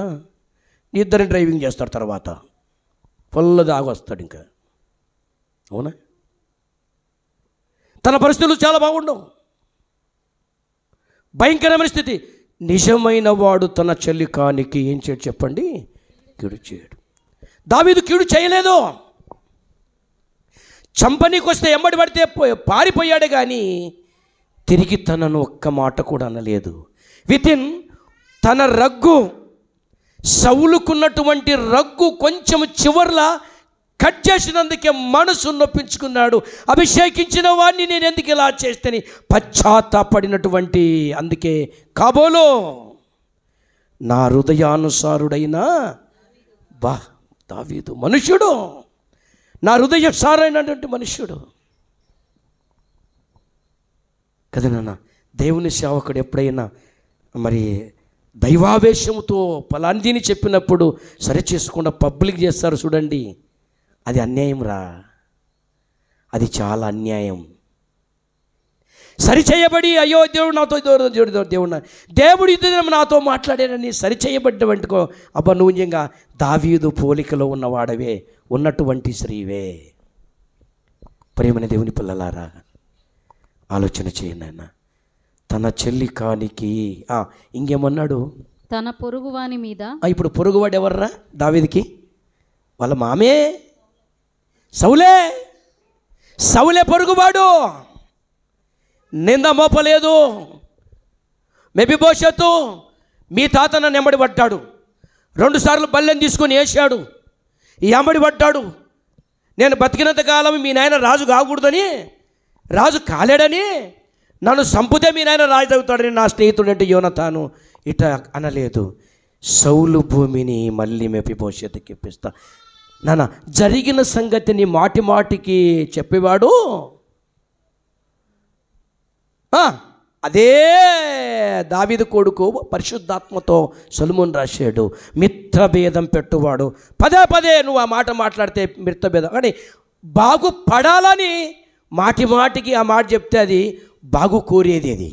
ఇద్దరిని డ్రైవింగ్ చేస్తాడు, తర్వాత ఫుల్ దాగి వస్తాడు. ఇంకా అవునా? తన పరిస్థితులు చాలా బాగుండవు, భయంకరమైన స్థితి. నిజమైన వాడు తన చెలికానికి ఏం చేయడు చెప్పండి? కీడు చేయడు. దావీదు కీడు చేయలేదు. చంపనీకి వస్తే ఎంబడి పడితే పారిపోయాడు, కానీ తిరిగి తనను ఒక్క మాట కూడా అనలేదు. వితిన్ తన రగ్గు, సౌలుకున్నటువంటి రగ్గు కొంచెం చివర్లా కట్ చేసినందుకే మనసు నొప్పించుకున్నాడు. అభిషేకించిన వాడిని నేను ఎందుకు ఇలా చేస్తేని పశ్చాత్తాపడినటువంటి, అందుకే కాబోలో నా హృదయానుసారుడైన దావీదు మనుష్యుడు, నా హృదయానుసారైనటువంటి మనుష్యుడు కదా నాన్న. దేవుని సేవకుడు ఎప్పుడైనా మరి దైవావేశంతో పలాంటిని చెప్పినప్పుడు సరి చేసుకుండా పబ్లిక్ చేస్తారు చూడండి, అది అన్యాయం రా, అది చాలా అన్యాయం. సరిచేయబడి అయ్యో దేవుడు నాతో దేవుడు ఇద్దరు నాతో మాట్లాడారని సరిచేయబడ్డవంటుకో, అబ్బా నువ్వు నిజంగా దావీదు పోలికలో ఉన్నవాడవే, ఉన్నటువంటి స్త్రీవే. ప్రియమైన దేవుని పిల్లలారా, ఆలోచన చేయండి అన్న. తన చెల్లి కానికి. ఇంకేమన్నాడు? తన పొరుగువాని మీద. ఇప్పుడు పొరుగువాడు ఎవర్రా దావీదుకి? వాళ్ళ మామే సౌలే. సౌలే పొరుగువాడు, నింద మోపలేదు. మెఫీబోషెతు మీ తాత నన్ను ఎంబడి పడ్డాడు, 2 సార్లు బల్లెం తీసుకొని వేసాడు, ఈ ఎంబడి పడ్డాడు. నేను బతికినంత కాలం మీ నాయన రాజు కాకూడదని, రాజు కాలేడని, నన్ను సంపుతే మీ నాయన రాజు అవుతాడని నా స్నేహితుడంటే యోనతాను ఇట అనలేదు. సౌలు భూమిని మళ్ళీ మెఫీబోషెతుకి ఇప్పిస్తా. నాన్న, జరిగిన సంగతిని మాటి మాటికి చెప్పేవాడు. అదే దావీదు కొడుకు పరిశుద్ధాత్మతో సొలొమోను రాశాడు, మిత్రభేదం పెట్టువాడు. పదే పదే నువ్వు ఆ మాట మాట్లాడితే మిత్రభేదం కానీ బాగుపడాలని మాటి మాటికి ఆ మాట చెప్తే అది బాగు కోరేది. అది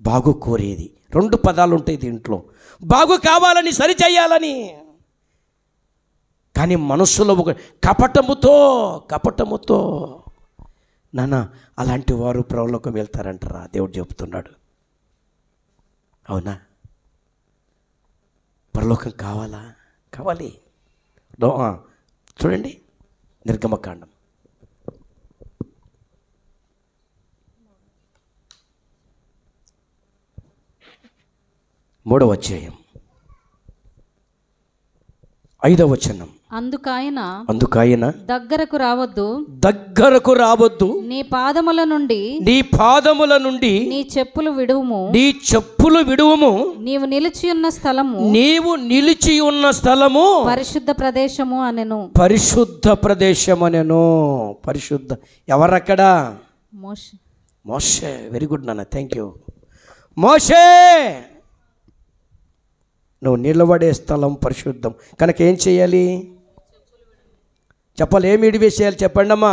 బాగు కోరేది. 2 పదాలు ఉంటాయి దీంట్లో, బాగు కావాలని, సరి చేయాలని. కానీ మనస్సులో ఒక కపటముతో నాన్న అలాంటి వారు పరలోకం వెళ్తారంటారా? దేవుడు చెబుతున్నాడు. అవునా? పరలోకం కావాలా? కావాలి. చూడండి నిర్గమకాండం 3వ అధ్యాయం 5వ వచనం. అందుకాయన దగ్గరకు రావద్దు, నీ పాదముల నుండి నీ చెప్పులు విడువుము, నీవు నిలిచి ఉన్న స్థలము పరిశుద్ధ ప్రదేశము అనెను. పరిశుద్ధ ఎవరక్కడ? మోషే. వెరీ గుడ్ నాన్న, థ్యాంక్ యూ. మోషే, నువ్వు నిలబడే స్థలం పరిశుద్ధం కనుక ఏం చేయాలి? చెప్పాలి. ఏమి విడివేసేయాలి చెప్పండి అమ్మా?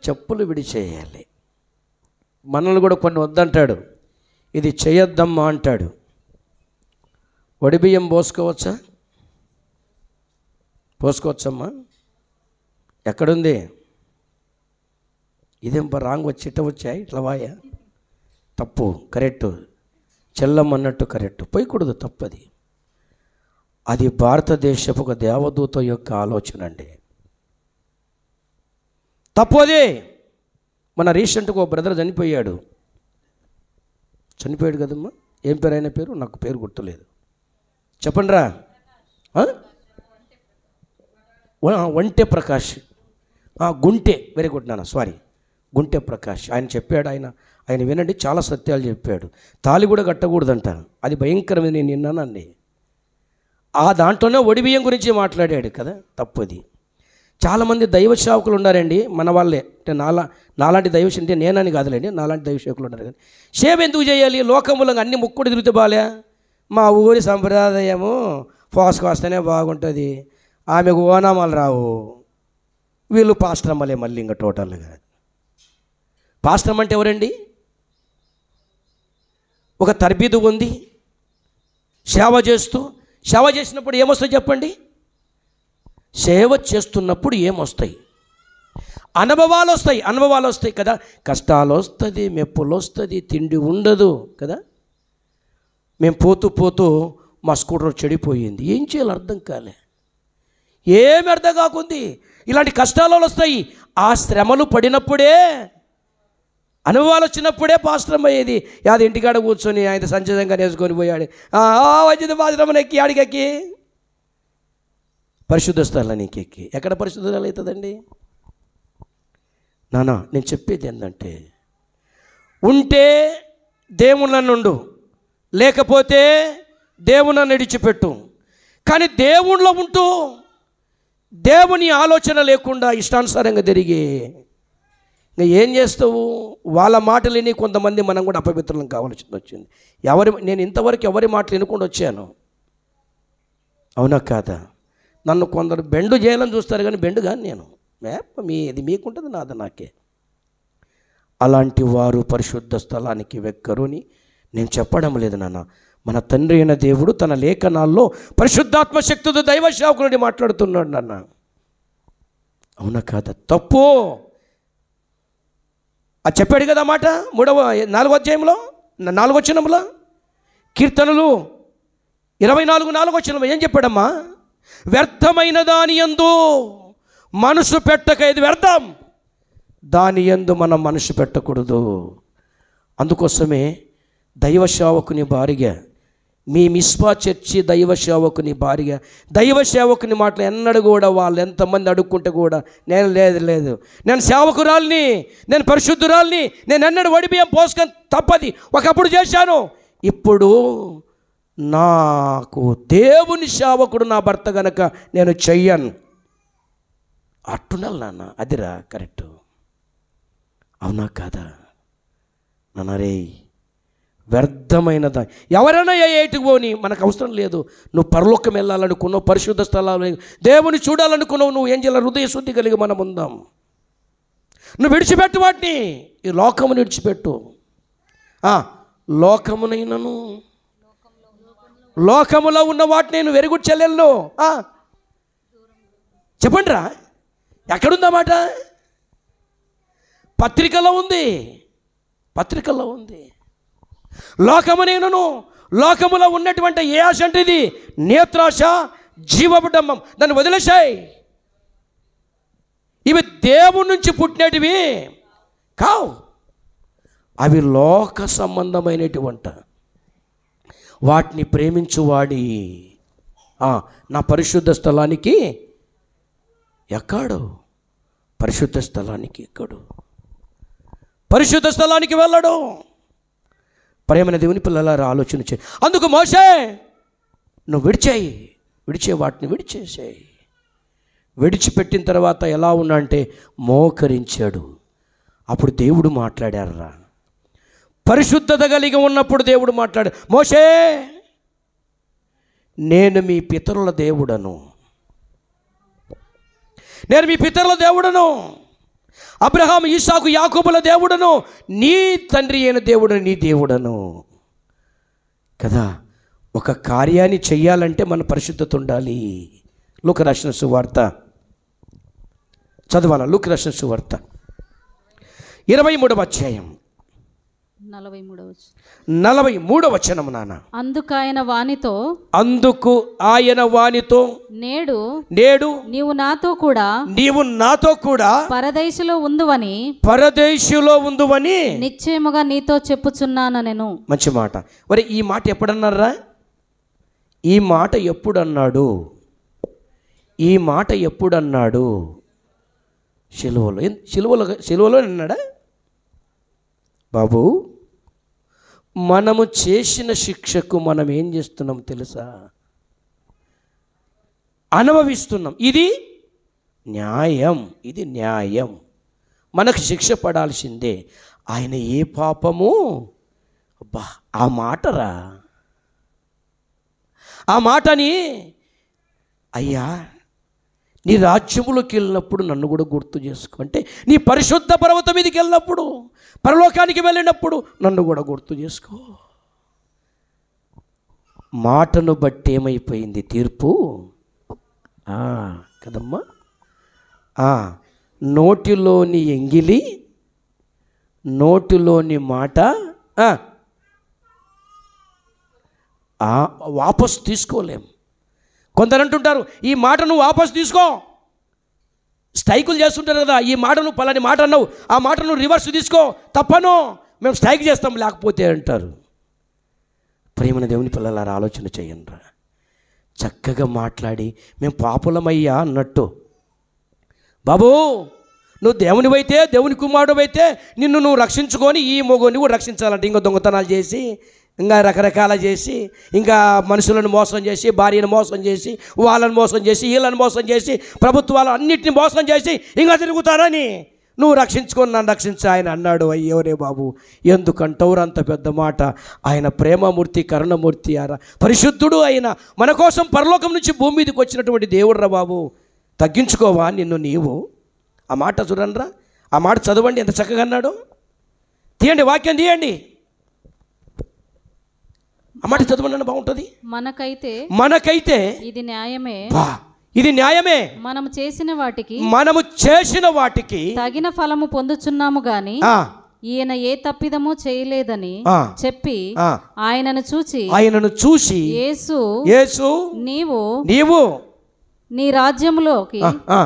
చెప్పులు విడిచేయాలి. మనల్ని కూడా కొన్ని వద్దంటాడు, ఇది చేయొద్దమ్మా అంటాడు. వడిబియ్యం పోసుకోవచ్చమ్మా? ఎక్కడుంది? ఇదేం రాంగ్ వచ్చి ఇట్ట వచ్చాయి, ఇట్లా వాయా? తప్పు, కరెక్టు. చెల్లమ్మన్నట్టు కరెక్టు, పోయకూడదు, తప్పది. అది భారతదేశపు ఒక దేవదూత యొక్క ఆలోచన అండి, తప్పు అది. మన రీసెంట్గా ఒక బ్రదర్ చనిపోయాడు కదమ్మా. ఏం పేరు ఆయన పేరు? నాకు పేరు గుర్తులేదు, చెప్పండి రా. వంటె ప్రకాష్, గుంటె, వెరీ గుడ్ నాన్న, సారీ, గుంటె ప్రకాష్. ఆయన చెప్పాడు, ఆయన వినండి, చాలా సత్యాలు చెప్పాడు. తాళి కూడా కట్టకూడదంట, అది భయంకరమైన. నేను విన్నానండి. ఆ దాంట్లోనే ఒడిబియ్యం గురించి మాట్లాడాడు కదా, తప్పది. చాలామంది దైవ సేవకులు ఉన్నారండి, మన వాళ్ళే. అంటే నాలాంటి దైవ అంటే నేనని కాదులేండి, నాలాంటి దైవ సేవకులు ఉన్నారు. కానీ సేవ ఎందుకు చేయాలి? లోకములో అన్ని ముక్కుడు తిరిగితే బాలే. మా ఊరి సంప్రదాయము పోసుకొస్తేనే బాగుంటుంది, ఆమెకు ఓనామాలు రావు, వీళ్ళు పాస్టరమ్మలే మళ్ళీ ఇంకా టోటల్గా. పాస్టరమ్మ అంటే ఎవరండి? ఒక తర్బీదు ఉంది, సేవ చేసినప్పుడు ఏమొస్తాయి చెప్పండి? సేవ చేస్తున్నప్పుడు ఏమొస్తాయి? అనుభవాలు వస్తాయి కదా. కష్టాలు వస్తుంది, మెప్పులు వస్తుంది, తిండి ఉండదు కదా. మేము పోతూ మా స్కూటర్ చెడిపోయింది, ఏం చేయాలో అర్థం కాలే, ఏమి అర్థం కాకుంది. ఇలాంటి కష్టాలు వస్తాయి. ఆ శ్రమలు పడినప్పుడే, అనుభవాలు వచ్చినప్పుడే పాస్టర్ అయ్యేది. అది ఇంటికాడ కూర్చొని ఆయన సంచదంగా నేర్చుకొని పోయాడు, వచ్చింది పాస్టర్ ఎక్కి ఆడికెక్కి పరిశుద్ధ స్థలానికి ఎక్కి. ఎక్కడ పరిశుద్ధ స్థలం అవుతుందండి నానా? నేను చెప్పేది ఏంటంటే, ఉంటే దేవుళ్ళ నుండు, లేకపోతే దేవుని విడిచిపెట్టు. కానీ దేవుళ్ళో ఉంటూ దేవుని ఆలోచన లేకుండా ఇష్టానుసారంగా తిరిగి ఇంకా ఏం చేస్తావు? వాళ్ళ మాటలు విని కొంతమంది మనం కూడా అపవిత్రులం కావాల్సి వచ్చింది. నేను ఇంతవరకు ఎవరి మాటలు వినకుండా వచ్చాను, అవునా కాదా? నన్ను కొందరు బెండు చేయాలని చూస్తారు, కానీ బెండు కానీ నేను ఇది మీకుంటుంది, నాది నాకే. అలాంటి వారు పరిశుద్ధ స్థలానికి వెక్కరు అని నేను చెప్పడం లేదు నాన్న. మన తండ్రి అయిన దేవుడు తన లేఖనాల్లో పరిశుద్ధాత్మ శక్తితో దైవ సేవకులని మాట్లాడుతున్నాడు నాన్న, అవునా కాదా? తప్పు. అది చెప్పాడు కదా మాట 4వ అధ్యాయంలో 4వ వచనంలో, కీర్తనలు 24:4 వచనంలో ఏం చెప్పాడమ్మా? వ్యర్థమైన దాని యందు మనసు పెట్టక, ఇది వ్యర్థం, దాని యందు మనం మనసు పెట్టకూడదు. అందుకోసమే దైవ సేవకుని భార్యగా, మీ మిస్పా చర్చి దైవ సేవకుని భార్యగా, దైవ సేవకుని మాటలు ఎన్నడూ కూడా వాళ్ళు ఎంతమంది అడుక్కుంటే కూడా నేను లేదు నేను సేవకురాల్ని, నేను పరిశుద్ధురాల్ని, నేను ఎన్నడూ వడిబియ్యం పోసుకొని తప్పది ఒకప్పుడు చేశాను, ఇప్పుడు నాకు దేవుని సేవకుడు నా భర్త గనక నేను చెయ్యను అట్టున్నాను నాన్న. అదిరా కరెక్టు. అవునా కాదా నాన్న? రే వ్యర్థమైనదా. ఎవరైనా ఏటికి పోని మనకు అవసరం లేదు. నువ్వు పరలోకం వెళ్ళాలనుకున్నావు, పరిశుద్ధ స్థలాలు దేవుని చూడాలనుకున్నావు, నువ్వు ఏం చేయాలి? హృదయ శుద్ధి కలిగి మనం ఉందాం. నువ్వు విడిచిపెట్టు వాటిని, ఈ లోకమును విడిచిపెట్టు. లోకమునైనను, లోకములో ఉన్న వాటిని నేను వెరుగుడు చెల్లెలను. చెప్పండి రా, ఎక్కడుందా మాట? పత్రికలో ఉంది, పత్రికలో ఉంది. లోకమునైనను, లోకములో ఉన్నటువంటి ఏ ఆశ అంటే ఇది నేత్రాశ, జీవబుడంబం, దాన్ని వదిలేశాయి. ఇవి దేవుని నుంచి పుట్టినటివి కావు, అవి లోక సంబంధమైనటువంటి. వాటిని ప్రేమించువాడి నా పరిశుద్ధ స్థలానికి ఎక్కాడు, పరిశుద్ధ స్థలానికి ఎక్కడు, పరిశుద్ధ స్థలానికి వెళ్ళడు. ప్రేమైన దేవుని పిల్లలారా ఆలోచన చేయి. అందుకు మోషే నువ్వు విడిచే వాటిని విడిచేసేయి. విడిచిపెట్టిన తర్వాత ఎలా ఉన్నా అంటే మోకరించాడు. అప్పుడు దేవుడు మాట్లాడారా, పరిశుద్ధత కలిగి ఉన్నప్పుడు దేవుడు మాట్లాడాడు, మోషే నేను మీ పితరుల దేవుడను, నేను మీ పితరుల దేవుడను, అబ్రహాము, ఇస్సాకు, యాకోబుల దేవుడను, నీ తండ్రి అయిన దేవుడను, నీ దేవుడను కదా. ఒక కార్యాన్ని చెయ్యాలంటే మన పరిశుద్ధత ఉండాలి. లూకా రాసిన సువార్త చదవాలా? లూకా రాసిన సువార్త 23వ అధ్యాయం 43వ వచనం నాన్న. అందుకు ఆయన వానితో నేడు నీవు నాతో కూడా పరదేశులో ఉందువని నిశ్చయముగా నీతో చెప్పుచున్నాను నేను. మంచి మాట. మరి ఈ మాట ఎప్పుడన్నారా? ఈ మాట ఎప్పుడన్నాడు? ఈ మాట ఎప్పుడన్నాడు? సిలువలో అన్నాడా? బాబు, మనము చేసిన శిక్షకు మనం ఏం చేస్తున్నాం తెలుసా? అనుభవిస్తున్నాం. ఇది న్యాయం, ఇది న్యాయం. మనకు శిక్ష పడాల్సిందే. ఆయన ఏ పాపము, అబ్బా ఆ మాటరా, ఆ మాటని, అయ్యా నీ రాజ్యములోకి వెళ్ళినప్పుడు నన్ను కూడా గుర్తు చేసుకో అంటే, నీ పరిశుద్ధ పర్వతం మీదకి వెళ్ళినప్పుడు, పరలోకానికి వెళ్ళినప్పుడు నన్ను కూడా గుర్తు చేసుకో. మాటను బట్టి ఏమైపోయింది తీర్పు కదమ్మా. నోటిలోని ఎంగిలి, నోటిలోని మాట వాపసు తీసుకోలేం. కొందరు అంటుంటారు, ఈ మాట నువ్వు వాపసు తీసుకో, స్ట్రైకులు చేస్తుంటారు కదా, ఈ మాట నువ్వు పలాని మాట అన్నావు, ఆ మాట నువ్వు రివర్స్ తీసుకో, తప్పను, మేము స్ట్రైక్ చేస్తాం లేకపోతే అంటారు. ప్రియమైన దేవుని పిల్లలారా ఆలోచన చేయండి. చక్కగా మాట్లాడి మేము పాపులమయ్యా అన్నట్టు, బాబు నువ్వు దేవునివైతే, దేవుని కుమారుడివైతే నిన్ను నువ్వు రక్షించుకొని ఈ మొగుని కూడా రక్షించాలంటే ఇంకా దొంగతనాలు చేసి, ఇంకా రకరకాల చేసి, ఇంకా మనుషులను మోసం చేసి, భార్యను మోసం చేసి, వాళ్ళని మోసం చేసి, వీళ్ళని మోసం చేసి, ప్రభుత్వాలు అన్నింటినీ మోసం చేసి ఇంకా తిరుగుతారని నువ్వు రక్షించుకొని నన్ను రక్షించి ఆయన అన్నాడు. అయ్యోరే బాబు, ఎందుకంటావు అంత పెద్ద మాట? ఆయన ప్రేమమూర్తి, కరుణమూర్తి, పరిశుద్ధుడు అయిన మన కోసం పరలోకం నుంచి భూమి మీదకి వచ్చినటువంటి దేవుడురా బాబు. తగ్గించుకోవా నిన్ను నీవు? ఆ మాట చూడండిరా, ఆ మాట చదవండి, ఎంత చక్కగా అన్నాడు. తీయండి, వాక్యం తీయండి, ఆ మాట చదవండి, బాగుంటుంది. మనకైతే ఇది న్యాయమే, ఇది న్యాయమే. మనము చేసిన వాటికి తగిన ఫలము పొందుచున్నాము గాని ఈయన ఏ తప్పిదము చేయలేదని ఆ. చెప్పి ఆ. ఆయనను చూచి యేసు నీవు నీ రాజ్యములోకి ఆ,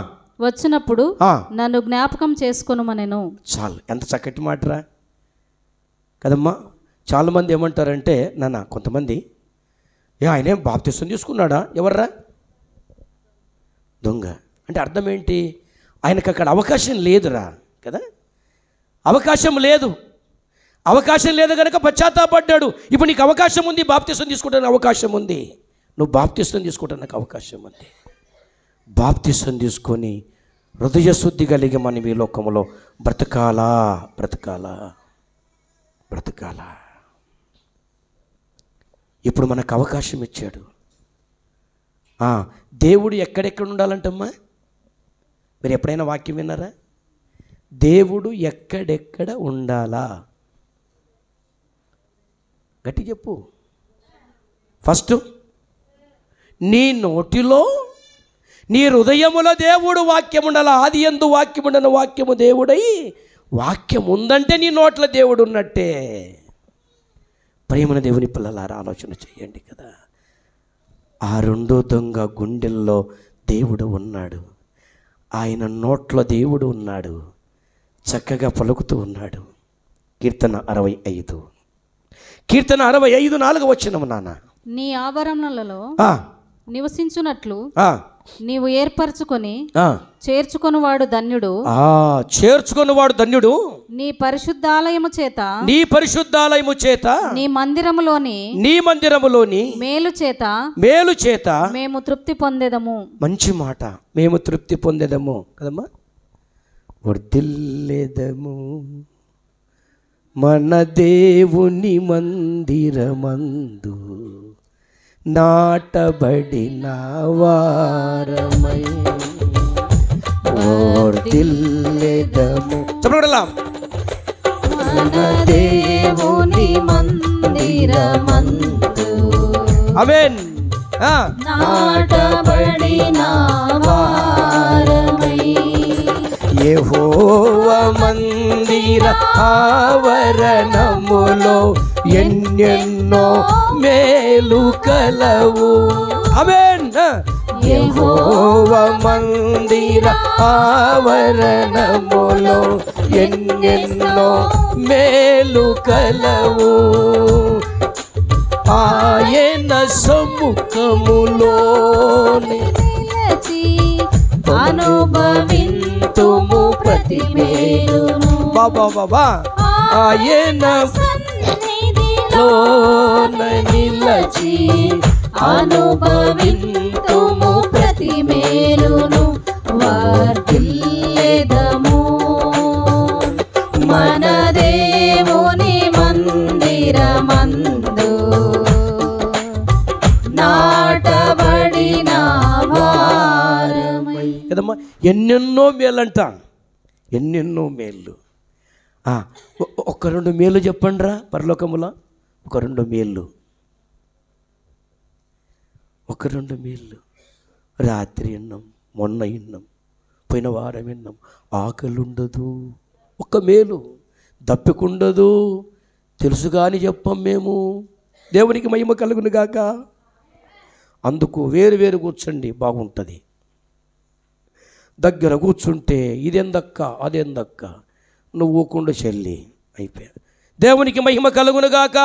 వచ్చినప్పుడు ఆ. నన్ను జ్ఞాపకం చేసుకొనుమనెను. చాలు, ఎంత చక్కటి మాటరా కదమ్మా. చాలామంది ఏమంటారంటే, నాన్న కొంతమంది ఆయనేం బాప్తిసం తీసుకున్నాడా? ఎవర్రా? దొంగ అంటే అర్థం ఏంటి? ఆయనకు అక్కడ అవకాశం లేదురా కదా, అవకాశం లేదు. అవకాశం లేదు కనుక పశ్చాత్తాపడ్డాడు. ఇప్పుడు నీకు అవకాశం ఉంది, బాప్తిసం తీసుకోవడానికి అవకాశం ఉంది. నువ్వు బాప్తిసం తీసుకోవడానికి అవకాశం ఉంది. బాప్తిసం తీసుకొని హృదయ శుద్ధి కలిగి మనం ఈ లోకంలో బ్రతకాలా బ్రతకాలా బ్రతకాలా. ఇప్పుడు మనకు అవకాశం ఇచ్చాడు. దేవుడు ఎక్కడెక్కడ ఉండాలంటమ్మా? మీరు ఎప్పుడైనా వాక్యం విన్నారా? దేవుడు ఎక్కడెక్కడ ఉండాలా? గట్టి చెప్పు. ఫస్ట్ నీ నోటిలో, నీ హృదయములో దేవుడు వాక్యం ఉండాలా. ఆది యందు వాక్యం ఉండను, వాక్యము దేవుడై. వాక్యం ఉందంటే నీ నోట్ల దేవుడు ఉన్నట్టే. ప్రేమన దేవుని పిల్లలారా ఆలోచన చేయండి కదా. ఆ రెండో దొంగ గుండెల్లో దేవుడు ఉన్నాడు, ఆయన నోట్లో దేవుడు ఉన్నాడు, చక్కగా పలుకుతూ ఉన్నాడు. కీర్తన 65 4వ వచనము నాన్న. నీ ఆవరణలలో నివసించున్నట్లు నీవు ఏర్పరచుకొని చేర్చుకొనువాడు ధన్యుడు. చేర్చుకొనువాడు ధన్యుడు. నీ పరిశుద్ధాలయము చేత నీ మందిరములోని మేలు చేత మేము తృప్తి పొందేదము. మంచి మాట, మేము తృప్తి పొందేదము కదమ్మా. వర్ధిల్లేదము మన దేవుని మందిరమందు, నాటబడిన వారమై వర్ధిల్లేదము. చెప్పండి, మన దేవుని మందిరమందు ఆమేన్. నాటబడిన వారమై యెహోవా మందిర ఆవరణములో ఎన్నెన్నో మేలు కలవు. ఆమేన్. యెహోవా మందిర ఆవరణములో ఎన్నెన్నో మేలు కలవు. ఆయన సముఖములోని అనుభవింతుము ప్రతి మేలును. బాబా ఆయన సన్నిధిలోన నిలచి అనుభవింతుము ప్రతి మేలును. వర్ధిల్లేదము మన దేవుని మందిరమందు, నాటబడిన వారమై. కదమ్మా, ఎన్నెన్నో మేలంట, ఎన్నెన్నో మేళ్ళు. ఒక 2 మేలు చెప్పండి రా పరలోకములో. ఒక 2 మేళ్ళు, ఒక 2 మేళ్ళు. రాత్రి విన్నాం, మొన్న విన్నాం, పోయిన వారం విన్నాం. ఆకలి ఉండదు, ఒక్క మేలు. దప్పికుండదు, తెలుసు కానీ చెప్పం మేము. దేవునికి మహిమ కలుగును గాక. అందుకు వేరు వేరు కూర్చోండి, బాగుంటుంది. దగ్గర కూర్చుంటే ఇదెందక్క అదెందక్క, నువ్వు ఊకుండా చెల్లి అయిపోయా. దేవునికి మహిమ కలుగును గాక.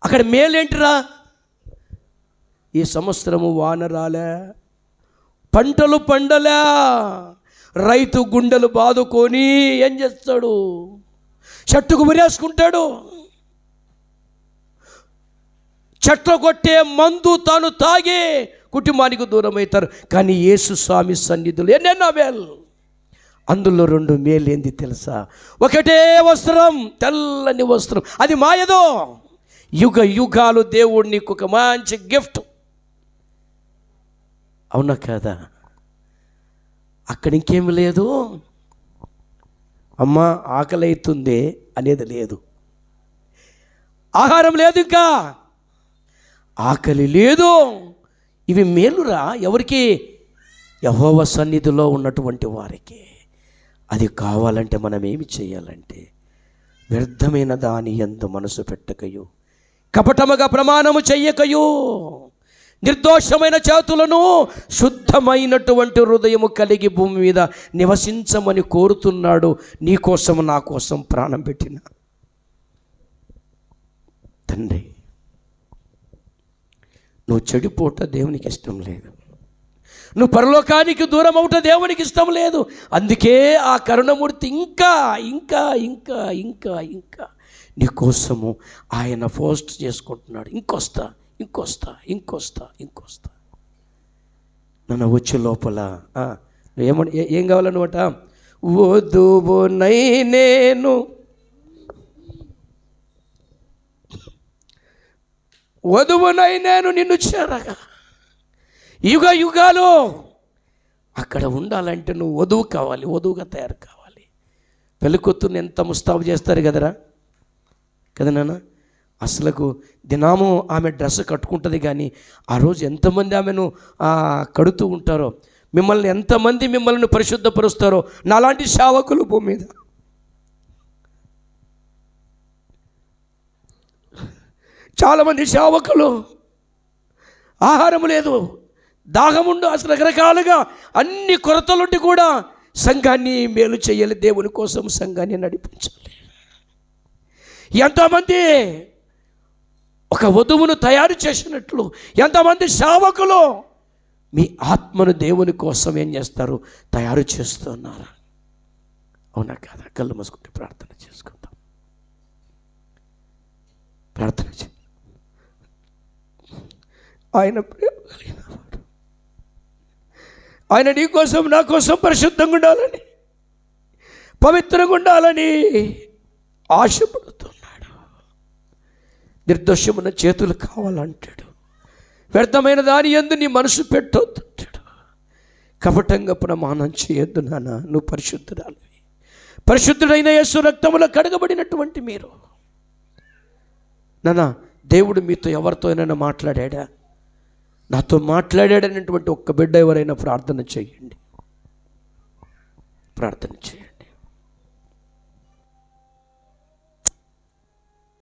అక్కడ మేలేంటిరా? ఈ సంవత్సరము వాన రాలే, పంటలు పండలే. రైతు గుండెలు బాదుకొని ఏం చేస్తాడు? చెట్టుకు ఉరేసుకుంటాడు. చెట్లు కొట్టే మందు తాను తాగి కుటుంబానికి దూరం అవుతారు. కానీ యేసు స్వామి సన్నిధులు ఎన్నెన్నో మేలు. అందులో 2 మేలు ఏంది తెలుసా? ఒకటే వస్త్రం, తెల్లని వస్త్రం. అది మాయదో. యుగ యుగాలు దేవుడు నీకు ఒక మంచి గిఫ్ట్. అవునా కాదా? అక్కడ ఇంకేమి లేదు. అమ్మ ఆకలి అవుతుంది అనేది లేదు, ఆహారం లేదు, ఇంకా ఆకలి లేదు. ఇవి మేలురా ఎవరికి? యెహోవా సన్నిధిలో ఉన్నటువంటి వారికి. అది కావాలంటే మనం ఏమి చేయాలంటే వ్యర్థమైన దాని యందు మనసు పెట్టకయు, కపటముగా ప్రమాణము చెయ్యకయు, నిర్దోషమైన చేతులను శుద్ధమైనటువంటి హృదయము కలిగి భూమి మీద నివసించమని కోరుతున్నాడు. నీ కోసం నా కోసం ప్రాణం పెట్టిన తండ్రి. నువ్వు చెడిపోట దేవునికి ఇష్టం లేదు, నువ్వు పరలోకానికి దూరం అవుట దేవునికి ఇష్టం లేదు. అందుకే ఆ కరుణమూర్తి ఇంకా ఇంకా ఇంకా ఇంకా ఇంకా నీ కోసము ఆయన పోస్ట్ చేసుకుంటున్నాడు. ఇంకొస్తా ఇంకొస్తా ఇంకొస్తా ఇంకొస్తా. నన్ను వచ్చే లోపల ఏం కావాలన్నమాట? వధువునై నేను, వధువునై నేను నిన్ను చేరగా, యుగ యుగాలు అక్కడ ఉండాలంటే నువ్వు వధువు కావాలి, వధువుగా తయారు కావాలి. పెళ్ళికొత్తుని ఎంత ముస్తాబు చేస్తారు కదరా, కదా నాన్న? అసలుకు దినాము ఆమె డ్రెస్ కట్టుకుంటుంది, కానీ ఆ రోజు ఎంతమంది ఆమెను కడుతూ ఉంటారో, మిమ్మల్ని ఎంతమంది మిమ్మల్ని పరిశుద్ధపరుస్తారో. నాలాంటి సేవకులు భూమి మీద చాలామంది సేవకులు ఆహారం లేదు, దాహముండు, అసలు రకరకాలుగా అన్ని కొరతలుండి కూడా సంఘాన్ని మేలు చేయాలి, దేవుని కోసం సంఘాన్ని నడిపించాలి. ఎంతమంది ఒక వధువును తయారు చేసినట్లు ఎంతమంది సేవకులు మీ ఆత్మను దేవుని కోసం ఏం చేస్తారు? తయారు చేస్తున్నారు. అవునా కాదా? కళ్ళు మూసుకుంటే ప్రార్థన చేసుకుందాం. ప్రార్థన చే. ఆయన ప్రేమ కలిగిన వాడు, ఆయన నీ కోసం నా కోసం పరిశుద్ధంగా ఉండాలని, పవిత్రంగా ఉండాలని ఆశపడుతున్నాడు. నిర్దోషమున్న చేతులు కావాలంటాడు. వ్యర్థమైన దాని యందు నీ మనసు పెట్టొద్దంటాడు. కపటంగా ప్రమాణం చేయొద్దు నాన్న, నువ్వు పరిశుద్ధురాలివి. పరిశుద్ధుడైన యేసు రక్తములో కడగబడినటువంటి మీరు. నాన్న, దేవుడు మీతో ఎవరితోనైనా మాట్లాడా? నాతో మాట్లాడాడనేటువంటి ఒక్క బిడ్డ ఎవరైనా ప్రార్థన చేయండి, ప్రార్థన చేయండి.